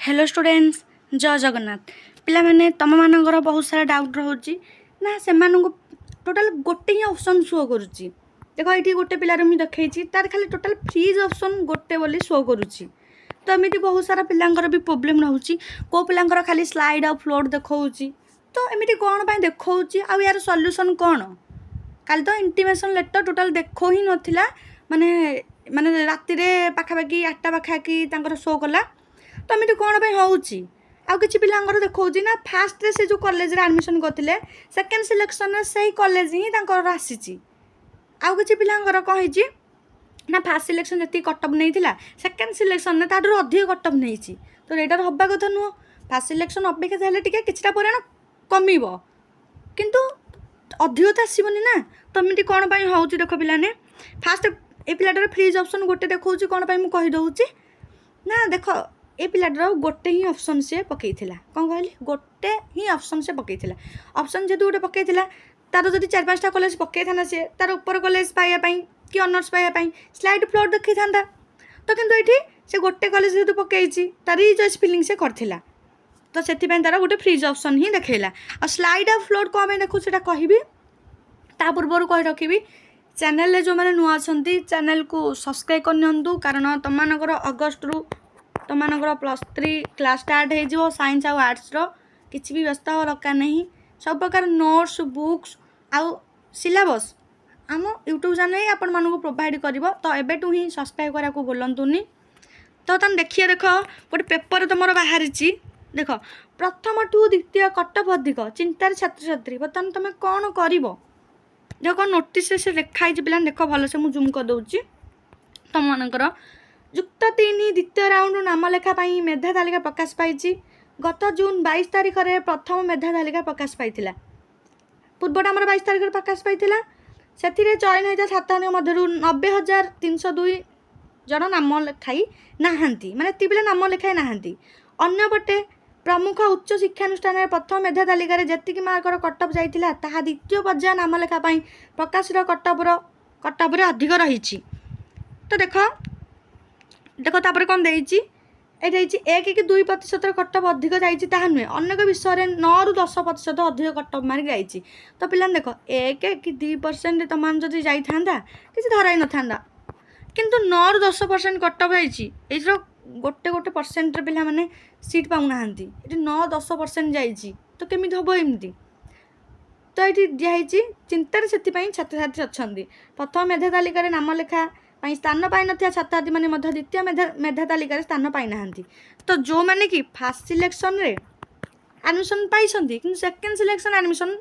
Hello students जय जगन्नाथ पिला माने तुम मानकर बहुत सारा डाउट रोचे ना से टोटाल गोटे ही ऑप्शन शो करुच्ची देख ये गोटे पिलार मुझे देखी तार खाली टोटाल फ्रीज ऑप्शन गोटे बोली शो करुच्ची तो एमती बहुत सारा पिलांकर भी प्रोब्लेम रोचे को पिलांकर खाली स्लाइड आउ फ्लोट देखा तो एमती कौन पाई देखा आ यार सॉल्यूशन कौन काल तो इंटीमेशन लेटर टोटाल देखो ही नथिला माने माने राति पाखापाखि 8टा पाखापाखि शो कला तो एमती कौन पाई होउची आउ किछि पिलांगर देखौची ना फास्ट रे से जो कॉलेज रे एडमिशन करथिले सेकंड सिलेक्शन रे सही कॉलेज ही तांकर आसीची आउ किछि पिलांगर कहिची ना फास्ट सिलेक्शन जति कटअप नैथिला सेकंड सिलेक्शन ने ताडर अधिक कटअप नैची तो एटार हब्बा कथा नुह फास्ट सिलेक्शन अपेक्षा हेले टिके किछटा परिमाण कमिबो किंतु अधिक तो आसबनी ना तो एमती कौन पाई होउची देख पिलाने फास्ट ए पिलाटर फ्रीज ऑप्शन गोटे देखौची कौन पाई मु कहि दउची ना देख ए पिलाटर गोटे ही ऑप्शन से पकईला कौन कहली गोटे ही ऑप्शन से पकईला ऑप्शन जेहेतु गोटे पकईला तार जब 4-5टा कॉलेज पकई था से तार ऊपर कॉलेज पाइबापी कि ऑनर्स पाइबापी स्लाइड फ्लोट देखी था तो किंतु ये से गोटे कॉलेज जेहेतु पकई तार ही चॉइस फिलिंग से करथिला तो से तार गोटे फ्रीज ऑप्शन ही देखला और स्लाइड और फ्लोट कौन देखू से कहबी ता पूर्व कही रखी चैनल जो मैंने नुआ अच्छा चैनल को सब्सक्राइब करनी कारण तुम मानकर अगस्ट रु तुम मानकर +3 क्लास स्टार्ट हो साइंस आउ आर्ट्स किसी भी व्यस्त हो दरकार नहीं सब प्रकार नोट्स बुक्स आउ सिलेबस आम यूट्यूब चैनल आपण मानक प्रोवाइड कर तो एबेटू ही सब्सक्राइब करा को बोलतुनी तो तुम देखिए देख गोटे पेपर तुम बाहरी देख प्रथम ठू द्वितीय कटअप अधिक चिंतार छात्र छात्री बर्तमान तुम कौन कर देख नोटिस से लिखाई पिला देख भल से मुझे जूम कर दूसरी तुम मानकर युक्त 3 द्वितीय राउंड नाम लेखा मेधा तालिका प्रकाश पाई गत जून 22 तारिख में प्रथम मेधा तालिका प्रकाश पाई पूर्वटा आम 22 तारिख प्रकाश पाई से चयन होता छात्र मध्य 90,302 जन नाम लेखाई नहांती माने एति पिला नाम लेखाई नहांती अन्यपटे प्रमुख उच्च शिक्षानुष्ठान प्रथम मेधा तालिका जी मार्कर कटअप जाइथिला ताहा द्वितीय पर्याय नाम लेखा प्रकाश कटअप अधिक रही तो देख देख तापर कौन देती 1 कि 2% कटअप अधिक जाए नुहे अनेक विषय 9 रु 10% अधिक कटअप मार्क जाइए तो पिला देख 1 कि 2% तुम जब जाता किसी धराई न था किंतु 9 रु 10% कटअप जाइए गोटे गोटे परसेंट पिला माने सीट पाऊना ये 9-10% जाइए तो केमी हम एमती तो ये दिखाई चिंतार से छात्र छात्री अच्छा प्रथम मेधा तालिका नाम लेखा स्थान पाई ना छात्री मैंने द्वितीय मेधा तालिका स्थान पाई ना तो जो मैंने कि फास्ट सिलेक्शन रे एडमिशन पाई सेकेंड सिलेक्शन एडमिशन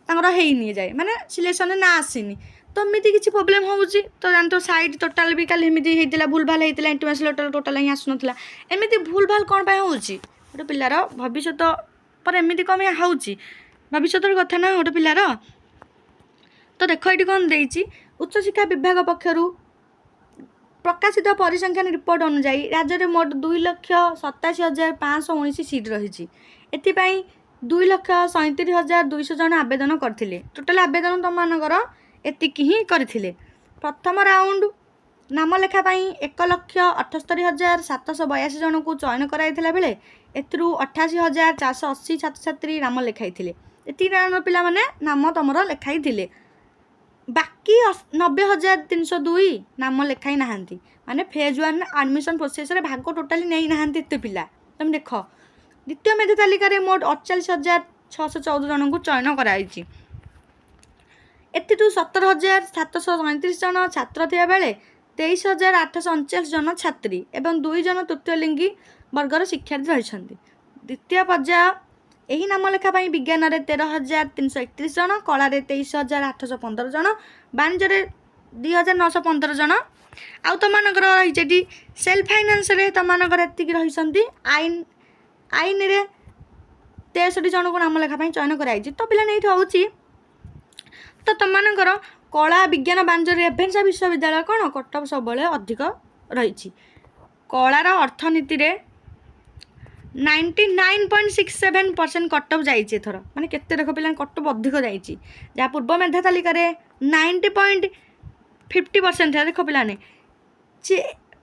नहीं जाए माने सिलेक्शन ना आसीनी तो एमती किसी प्रोब्लेम हो तो जानते साइड टोटाल भी कल एमती होता भूल भाल होता इंटीमेशन लेटर टोटाल ही आसुना एमती भूल भाल कौन हो गोटे पिलार भविष्य पर एमती कौन हो भविष्य कथा ना गोटे पिलार तो देख ये कौन देती उच्च शिक्षा विभाग पक्षर प्रकाशित परिसंख्यान रिपोर्ट अनुजाई राज्य में मोट 2,87,519 सीट रही एपाई 2,37,200 जन आवेदन करते टोटाल आवेदन तुम मानकर एतिकी ही करथिले प्रथम राउंड नाम लेखा 1,78,782 जन को चयन कराइथिला बेले एथरू 88,480 छात्र छात्री नाम लेखाई एति राउंड पिला माने नाम तुमर लेखाई बाकी 90,302 नाम लेखाई नहांती माने फेज 1 एडमिशन प्रोसेस रे भाग टोटाली नहीं नहांती एते पिला तुम देख द्वितीय मेधा तालिका रे मोट 48,614 जन को चयन कराई एतिटू 17,737 जन छात्र थिया बेले 23,849 जन छात्री एवं 2 जन तृतीय लिंगी वर्गर शिक्षार्थी रही द्वितीय पर्याय यही नाम लेखा विज्ञान में 13,331 जन कला 23,815 जन वाणिज्य 2,915 जन आउ तुम रही सेल्फ फाइनान्स तुम रही आईन रे 63 जन को नाम लेखा चयन कराई तो पिला नहीं हूँ तो तुम कला विज्ञान वाणिज्य रेभेन्सा विश्वविद्यालय कौन कटअप सब अधिक रही कलार अर्थनीति रे 99.67% कटअप जाइए एथर माने केते देख पिला कटअप अधिक जाइए जहाँ पूर्व मेधा तालिका 90.50% देख पिलाने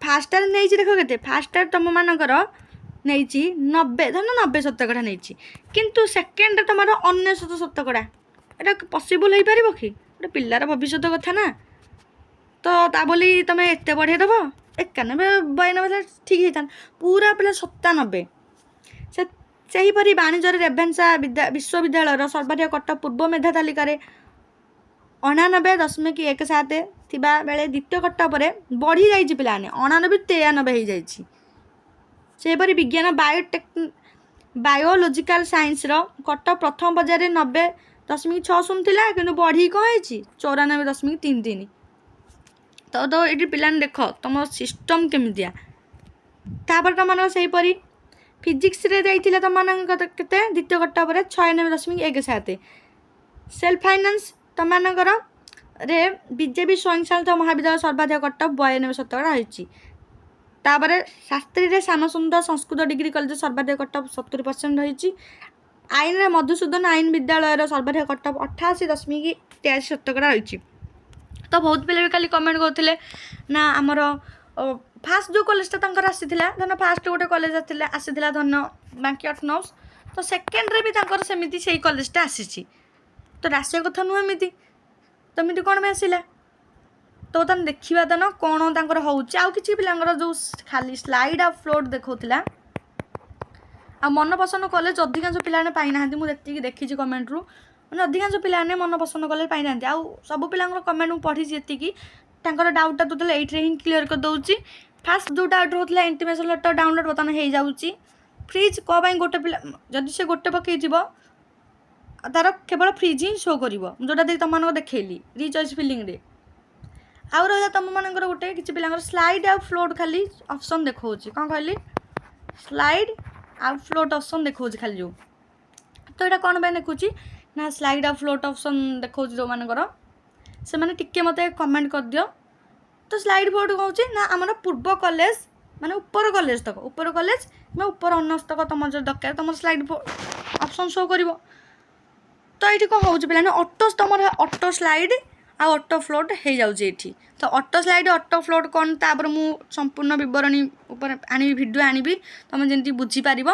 फास्ट नहीं देख के फास्ट तुम मानकर ନେଇଛି 90 ଧର 90% ନେଇଛି, କିନ୍ତୁ ସେକେଣ୍ଡରେ ତୁମର 99%। ଏଇଟା ପସିବୁଲ୍ ହେଇପାରିବ କି? ଗୋଟେ ପିଲାର ଭବିଷ୍ୟତ କଥା ନା। ତ ତା ବୋଲି ତୁମେ ଏତେ ବଢ଼େଇ ଦେବ? 91 92 ଠିକ୍ ହେଇଥାନ୍ତା, ପୁରା ପିଲା 97। ସେହିପରି ବାଣିଜ୍ୟରେ ରେଭେନ୍ସା ବିଶ୍ୱବିଦ୍ୟାଳୟର ସର୍ବାଧିକ କଟକ ପୂର୍ବ ମେଧା ତାଲିକାରେ 99.17 ଥିବା ବେଳେ ଦ୍ୱିତୀୟ କଟକ ପରେ ବଢ଼ିଯାଇଛି ପିଲାମାନେ 99 93 ହେଇଯାଇଛି। ସେହିପରି ବିଜ୍ଞାନ ବାୟୋଲୋଜିକାଲ ସାଇନ୍ସର କଟକ ପ୍ରଥମ ପର୍ଯ୍ୟାୟରେ 90.60 ଥିଲା, କିନ୍ତୁ ବଢ଼ିକି କ'ଣ ହେଇଛି 94.33। ତ ଏଇଠି ପିଲାମାନେ ଦେଖ ତୁମ ସିଷ୍ଟମ୍ କେମିତିଆ। ତାପରେ ତୁମମାନଙ୍କର ସେହିପରି ଫିଜିକ୍ସରେ ଯାଇଥିଲା ତୁମମାନଙ୍କର କେତେ ଦ୍ୱିତୀୟ କଟକ ପରେ 96.17। ସେଲ୍ଫ ଫାଇନାନ୍ସ ତୁମମାନଙ୍କର ରେ ବିଜେପି ସ୍ୱୟଂଚାଳିତ ମହାବିଦ୍ୟାଳୟ ସର୍ବାଧିକ କଟକ 92% ରହିଛି। ତାପରେ ଶାସ୍ତ୍ରୀରେ ଶ୍ୟାମସୁନ୍ଦର ସଂସ୍କୃତ ଡିଗ୍ରୀ କଲେଜ ସର୍ବାଧିକ କଟକ 70% ରହିଛି। ଆଇନରେ ମଧୁସୂଦନ ଆଇନ ବିଦ୍ୟାଳୟର ସର୍ବାଧିକ କଟକ 88.83% ରହିଛି। ତ ବହୁତ ପିଲା ବି କାଲି କମେଣ୍ଟ କରୁଥିଲେ ନା ଆମର ଫାଷ୍ଟ ଯେଉଁ କଲେଜଟା ତାଙ୍କର ଆସିଥିଲା, ଧର ଫାଷ୍ଟ ଗୋଟେ କଲେଜ ଆସିଥିଲା ଧନ ବାଙ୍କି ଅଟୋନମସ୍, ତ ସେକେଣ୍ଡରେ ବି ତାଙ୍କର ସେମିତି ସେଇ କଲେଜଟା ଆସିଛି। ତ ଆସିବା କଥା ନୁହେଁ ଏମିତି, ତ ଏମିତି କ'ଣ ପାଇଁ ଆସିଲା? ତ ତାହେଲେ ଦେଖିବା ତ ନା କ'ଣ ତାଙ୍କର ହେଉଛି। ଆଉ କିଛି ପିଲାଙ୍କର ଯେଉଁ ଖାଲି ସ୍ଲାଇଡ୍ ଆଉ ଫ୍ଲୋଟ୍ ଦେଖାଉଥିଲା, ଆଉ ମନପସନ୍ଦ କଲେଜ ଅଧିକାଂଶ ପିଲାମାନେ ପାଇନାହାନ୍ତି। ମୁଁ ଯେତିକି ଦେଖିଛି କମେଣ୍ଟରୁ, ମାନେ ଅଧିକାଂଶ ପିଲାମାନେ ମନପସନ୍ଦ କଲେଜ ପାଇନାହାନ୍ତି। ଆଉ ସବୁ ପିଲାଙ୍କର କମେଣ୍ଟ ମୁଁ ପଢ଼ିଛି ଯେତିକି, ତାଙ୍କର ଡାଉଟ୍ଟା ଟୋଟାଲ୍ ଏଇଥିରେ ହିଁ କ୍ଲିୟର କରିଦେଉଛି। ଫାଷ୍ଟ ଯେଉଁ ଡାଉଟ୍ ରହୁଥିଲା ଇଣ୍ଟିମେସନ୍ ଲେଟର୍ ଡାଉନଲୋଡ଼୍ ବର୍ତ୍ତମାନ ହେଇଯାଉଛି। ଫ୍ରିଜ୍ କ'ଣ ପାଇଁ ଗୋଟେ ପିଲା ଯଦି ସେ ଗୋଟେ ପକେଇଯିବ ତାର କେବଳ ଫ୍ରିଜ୍ ହିଁ ଶୋ କରିବ, ଯେଉଁଟା ଦେଇକି ତୁମମାନଙ୍କୁ ଦେଖେଇଲି ରିଚଏସ୍ ଫିଲିଂରେ। ଆଉ ରହିଲା ତୁମମାନଙ୍କର ଗୋଟେ କିଛି ପିଲାଙ୍କର ସ୍ଲାଇଡ୍ ଆଉ ଫ୍ଲୋଟ୍ ଖାଲି ଅପସନ୍ ଦେଖାଉଛି। କ'ଣ କହିଲି? ସ୍ଲାଇଡ୍ ଆଉ ଫ୍ଲୋଟ୍ ଅପସନ୍ ଦେଖାଉଛି ଖାଲି ଯେଉଁ। ତ ଏଇଟା କ'ଣ ପାଇଁ ଦେଖାଉଛି ନା ସ୍ଲାଇଡ୍ ଆଉ ଫ୍ଲୋଟ୍ ଅପସନ୍ ଦେଖାଉଛି ଯେଉଁମାନଙ୍କର, ସେମାନେ ଟିକେ ମୋତେ କମେଣ୍ଟ କରିଦିଅ। ତ ସ୍ଲାଇଡ୍ ଫ୍ଲୋଟ୍ କହୁଛି ନା ଆମର ପୂର୍ବ କଲେଜ ମାନେ ଉପର କଲେଜ ତକ, ଉପର କଲେଜ କିମ୍ବା ଉପର ଅନର୍ସ ତକ ତୁମର ଯଦି ଦରକାର ତୁମର ସ୍ଲାଇଡ୍ ଅପସନ୍ ଶୋ କରିବ। ତ ଏଇଠି କ'ଣ ହେଉଛି ପିଲାମାନେ ତୁମର ଅଟୋ ସ୍ଲାଇଡ୍ ଆଉ ଅଟୋ ଫ୍ଲୋଟ୍ ହେଇଯାଉଛି ଏଇଠି। ତ ଅଟୋ ସ୍ଲାଇଡ୍ ଅଟୋ ଫ୍ଲୋଟ୍ କ'ଣ, ତାପରେ ମୁଁ ସମ୍ପୂର୍ଣ୍ଣ ବିବରଣୀ ଉପରେ ଆଣିବି, ଭିଡ଼ିଓ ଆଣିବି, ତୁମେ ଯେମିତି ବୁଝିପାରିବ।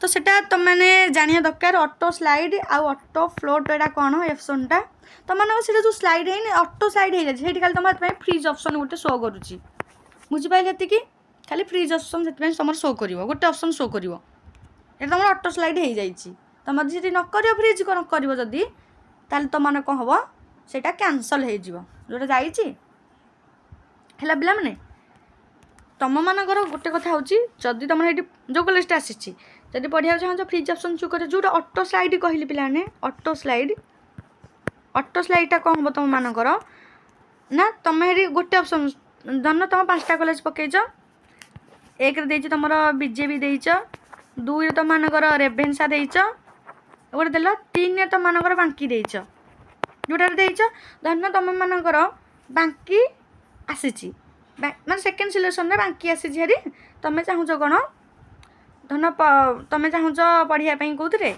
ତ ସେଟା ତୁମମାନେ ଜାଣିବା ଦରକାର ଅଟୋ ସ୍ଲାଇଡ୍ ଆଉ ଅଟୋ ଫ୍ଲୋଟ୍ ଏଇଟା କ'ଣ ଅପସନ୍ଟା। ତୁମମାନଙ୍କ ସେଇଟା ଯେଉଁ ସ୍ଲାଇଡ୍ ହେଇନି ଅଟୋ ସ୍ଲାଇଡ୍ ହେଇଯାଇଛି, ସେଇଠି ଖାଲି ତୁମ ପାଇଁ ଫ୍ରିଜ୍ ଅପସନ୍ ଗୋଟେ ଶୋ କରୁଛି। ବୁଝିପାରିଲେ? ଏତିକି ଖାଲି ଫ୍ରିଜ୍ ଅପସନ୍ ସେଥିପାଇଁ ତୁମର ଶୋ କରିବ, ଗୋଟେ ଅପସନ୍ ଶୋ କରିବ। ଏଇଟା ତୁମର ଅଟୋ ସ୍ଲାଇଡ୍ ହେଇଯାଇଛି। ତୁମର ଯଦି ନ କରିବ ଫ୍ରିଜ୍ ନ କରିବ ଯଦି, ତାହେଲେ ତୁମମାନେ କ'ଣ ହେବ ସେଇଟା କ୍ୟାନସଲ୍ ହେଇଯିବ ଯେଉଁଟା ଯାଇଛି। ହେଲା ପିଲାମାନେ, ତୁମମାନଙ୍କର ଗୋଟେ କଥା ହେଉଛି ଯଦି ତୁମର ଏଇଠି ଯେଉଁ କଲେଜଟା ଆସିଛି ଯଦି ପଢ଼ିବାକୁ ଚାହୁଁଛ ଫ୍ରିଜ୍ ଅପସନ୍ ଚୁଜ୍ କରିବ। ଯେଉଁଟା ଅଟୋ ସ୍ଲାଇଡ୍ କହିଲି ପିଲାମାନେ, ଅଟୋ ସ୍ଲାଇଡ୍ଟା କ'ଣ ହେବ ତୁମମାନଙ୍କର ନା ତୁମେ ଏଠି ଗୋଟେ ଅପସନ୍ ଧର ତୁମ 5ଟା କଲେଜ ପକାଇଛ। 1ରେ ଦେଇଛି ତୁମର ବିଜେପି ଦେଇଛ, 2ରେ ତୁମମାନଙ୍କର ରେଭେନ୍ସା ଦେଇଛ, ଗୋଟେ ଦେଲ, 3ରେ ତୁମମାନଙ୍କର ବାଙ୍କି ଦେଇଛ। ଯେଉଁଟାରେ ଦେଇଛ ଧର ତୁମମାନଙ୍କର ବାଙ୍କି ଆସିଛି, ମାନେ ସେକେଣ୍ଡ ସିଲେକ୍ସନ୍ରେ ବାଙ୍କି ଆସିଛି ହେରି, ତୁମେ ଚାହୁଁଛ କ'ଣ ଧର ତୁମେ ଚାହୁଁଛ ପଢ଼ିବା ପାଇଁ କେଉଁଥିରେ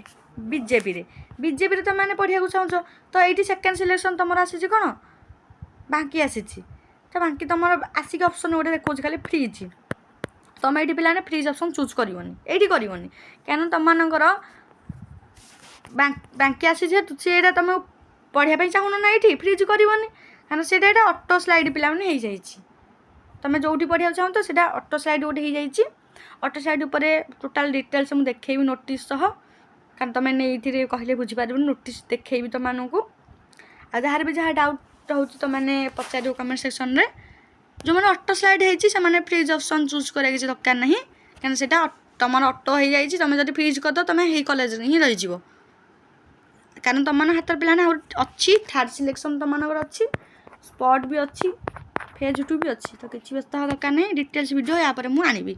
ବିଜେପିରେ ତୁମେ ପଢ଼ିବାକୁ ଚାହୁଁଛ। ତ ଏଇଠି ସେକେଣ୍ଡ ସିଲେକ୍ସନ୍ ତୁମର ଆସିଛି କ'ଣ ବାଙ୍କି ଆସିଛି। ତ ବାଙ୍କି ତୁମର ଆସିକି ଅପସନ୍ ଗୋଟେ ଦେଖାଉଛି ଖାଲି ଫ୍ରିଜ୍। ତୁମେ ଏଇଠି ପିଲାମାନେ ଫ୍ରିଜ୍ ଅପସନ୍ ଚୁଜ୍ କରିବନି, ଏଇଠି କରିବନି, କାରଣ ତୁମମାନଙ୍କର ବାଙ୍କି ଆସିଛି ସେଇଟା ତୁମେ ପଢ଼ିବା ପାଇଁ ଚାହୁଁନ ନା, ଏଇଠି ଫ୍ରିଜ୍ କରିବନି କାରଣ ସେଇଟା ଏଇଟା ଅଟୋ ସ୍ଲାଇଡ୍ ପିଲାମାନେ ହେଇଯାଇଛି। ତୁମେ ଯେଉଁଠି ପଢ଼ିବାକୁ ଚାହୁଁଛ ସେଇଟା ଅଟୋ ସ୍ଲାଇଡ୍ ଗୋଟେ ହେଇଯାଇଛି। ଅଟୋ ସ୍ଲାଇଡ୍ ଉପରେ ଟୋଟାଲ୍ ଡିଟେଲ୍ସ ମୁଁ ଦେଖେଇବି ନୋଟିସ୍ ସହ, କାରଣ ତୁମେ ଏଇଥିରେ କହିଲେ ବୁଝିପାରିବନି, ନୋଟିସ୍ ଦେଖେଇବି ତୁମମାନଙ୍କୁ। ଆଉ ଯାହାର ବି ଯାହା ଡାଉଟ୍ ରହୁଛି ତୁମମାନେ ପଚାରିବ କମେଣ୍ଟ ସେକ୍ସନ୍ରେ। ଯେଉଁମାନେ ଅଟୋ ସ୍ଲାଇଡ୍ ହେଇଛି ସେମାନେ ଫ୍ରିଜ୍ ଅପସନ୍ ଚୁଜ୍ କରିବା କିଛି ଦରକାର ନାହିଁ, କାରଣ ସେଇଟା ତୁମର ଅଟୋ ହେଇଯାଇଛି। ତୁମେ ଯଦି ଫ୍ରିଜ୍ କରିଦେବ ତୁମେ ହେଇ କଲେଜରେ ହିଁ ରହିଯିବ, କାରଣ ତୁମମାନଙ୍କ ହାତରେ ପିଲାମାନେ ଆଉ ଅଛି ଥାର୍ଡ଼ ସିଲେକ୍ସନ୍ ତୁମମାନଙ୍କର ଅଛି, ସ୍ପଟ୍ ବି ଅଛି, ଫେଜ୍ 2 ବି ଅଛି। ତ କିଛି ବ୍ୟସ୍ତ ହେବା ଦରକାର ନାହିଁ, ଡିଟେଲ୍ସ ଭିଡ଼ିଓ ୟା ପରେ ମୁଁ ଆଣିବି।